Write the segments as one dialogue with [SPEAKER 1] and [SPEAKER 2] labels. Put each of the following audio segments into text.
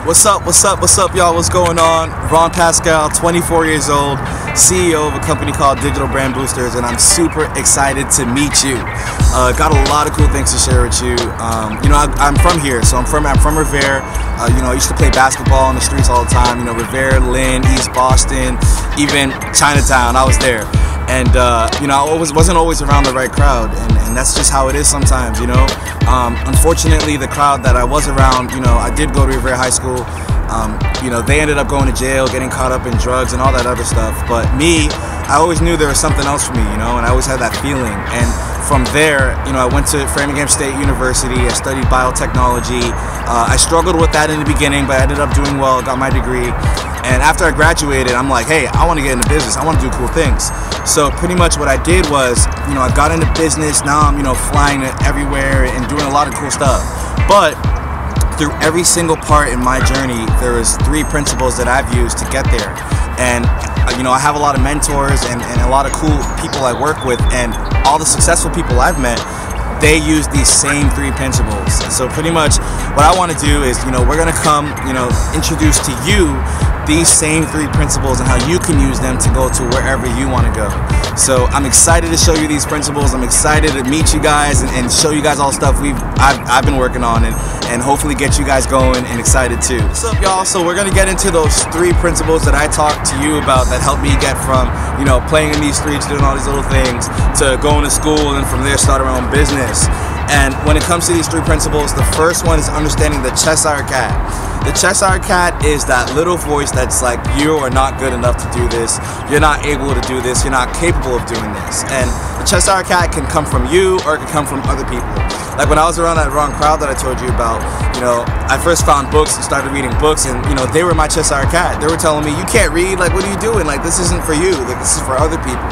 [SPEAKER 1] What's up, y'all? What's going on? Pascal, 24 years old, CEO of a company called Digital Brand Boosters, and I'm super excited to meet you. Got a lot of cool things to share with you. I'm from here, so I'm from Revere. I used to play basketball on the streets all the time. Revere, Lynn, East Boston, even Chinatown. I was there. And I wasn't always around the right crowd, and that's just how it is sometimes, Unfortunately, the crowd that I was around, I did go to Revere High School. They ended up going to jail, getting caught up in drugs and all that other stuff. But me, I always knew there was something else for me, and I always had that feeling. And from there, I went to Framingham State University. I studied biotechnology. I struggled with that in the beginning, but I ended up doing well, got my degree. And after I graduated, I'm like, hey, I want to get into business. I want to do cool things. So pretty much what I did was, I got into business. Now I'm, flying everywhere and doing a lot of cool stuff. But through every single part in my journey, there was 3 principles that I've used to get there. And I have a lot of mentors and a lot of cool people I work with, and all the successful people I've met, they use these same 3 principles. So pretty much what I want to do is, we're going to come, introduce to you these same 3 principles and how you can use them to go to wherever you want to go. So I'm excited to show you these principles. I'm excited to meet you guys and show you guys all the stuff I've been working on, and hopefully get you guys going and excited too. What's up, y'all? So we're gonna get into those 3 principles that I talked to you about that helped me get from playing in these streets, doing all these little things, to going to school, and from there start our own business. And when it comes to these 3 principles, the first one is understanding the Cheshire Cat. The Cheshire Cat is that little voice that's like, you are not good enough to do this, you're not able to do this, you're not capable of doing this. And the Cheshire Cat can come from you, or it can come from other people. Like when I was around that wrong crowd that I told you about, I first found books and started reading books, and they were my Cheshire Cat. They were telling me, you can't read, like what are you doing? Like this isn't for you, like this is for other people.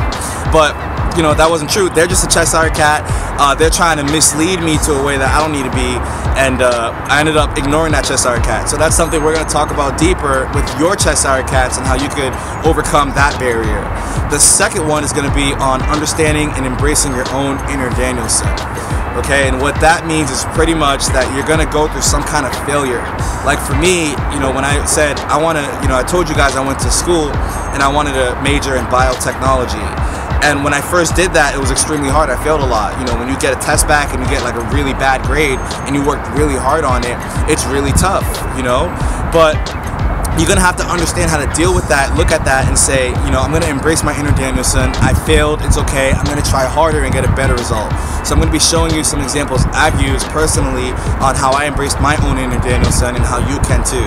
[SPEAKER 1] But that wasn't true. They're just a Cheshire Cat. They're trying to mislead me to a way that I don't need to be, and I ended up ignoring that Cheshire Cat. So that's something we're going to talk about deeper with your Cheshire Cats and how you could overcome that barrier. The second one is going to be on understanding and embracing your own inner Danielson. Okay, and what that means is pretty much that you're going to go through some kind of failure. Like for me, when I said I told you guys I went to school and I wanted to major in biotechnology. And when I first did that, it was extremely hard. I failed a lot. When you get a test back and you get like a really bad grade and you worked really hard on it, it's really tough, But you're going to have to understand how to deal with that, look at that and say, I'm going to embrace my inner Danielson. I failed, it's okay. I'm going to try harder and get a better result. So I'm going to be showing you some examples I've used personally on how I embraced my own inner Danielson and how you can too.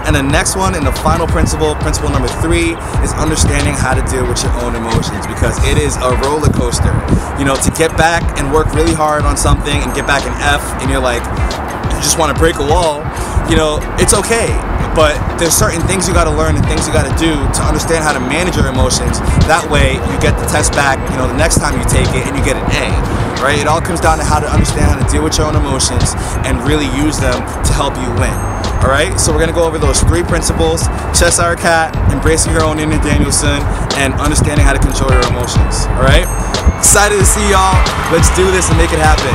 [SPEAKER 1] And the next one, and the final principle number 3, is understanding how to deal with your own emotions, because it is a roller coaster. To get back and work really hard on something and get back an F and you're like, you just want to break a wall, it's okay. But there's certain things you got to learn and things you got to do to understand how to manage your emotions. That way you get the test back, the next time you take it, and you get an A, right? It all comes down to how to understand how to deal with your own emotions and really use them to help you win. All right, so we're going to go over those 3 principles: Cheshire Cat, embracing your own inner Danielson, and understanding how to control your emotions. All right, excited to see y'all. Let's do this and make it happen.